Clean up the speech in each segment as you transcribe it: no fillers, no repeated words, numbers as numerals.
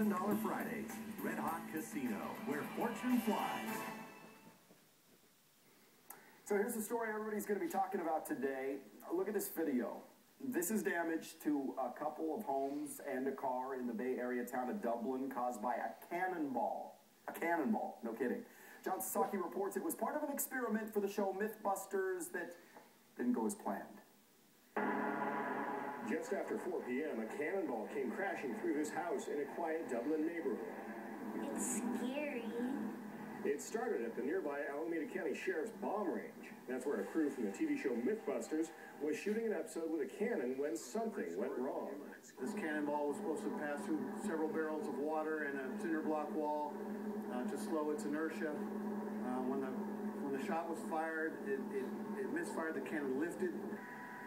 $1,000 Fridays. Red Hot Casino, where fortune flies. So here's the story everybody's going to be talking about today. Look at this video. This is damage to a couple of homes and a car in the Bay Area town of Dublin caused by a cannonball. A cannonball, no kidding. John Sasaki reports it was part of an experiment for the show Mythbusters that didn't go as planned. Just after 4 p.m., a cannonball came crashing through this house in a quiet Dublin neighborhood. It's scary. It started at the nearby Alameda County Sheriff's bomb range. That's where a crew from the TV show Mythbusters was shooting an episode with a cannon when something went wrong. This cannonball was supposed to pass through several barrels of water and a cinder block wall to slow its inertia. When the shot was fired, it misfired. The cannon lifted.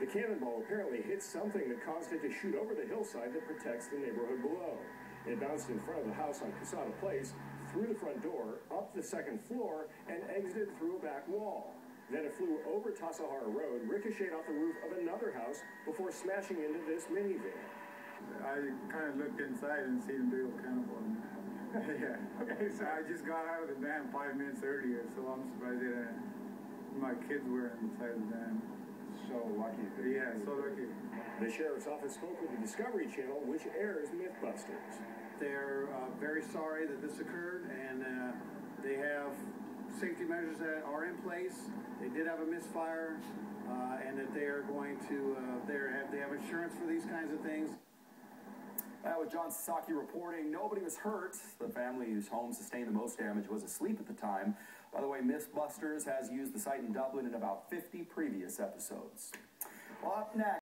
The cannonball apparently hit something that caused it to shoot over the hillside that protects the neighborhood below. It bounced in front of the house on Casada Place, through the front door, up the second floor, and exited through a back wall. Then it flew over Tassajara Road, ricocheted off the roof of another house before smashing into this minivan. I kind of looked inside and seen a big old cannonball. Yeah. Okay, so I just got out of the van 5 minutes earlier, so I'm surprised that my kids were inside the van. So lucky. Yeah, so lucky. The sheriff's office spoke with the Discovery Channel, which airs Mythbusters. They're very sorry that this occurred, and they have safety measures that are in place. They did have a misfire, and that they are going to they have insurance for these kinds of things. With John Sasaki reporting, nobody was hurt. The family whose home sustained the most damage was asleep at the time. By the way, Mythbusters has used the site in Dublin in about 50 previous episodes. Well, up next.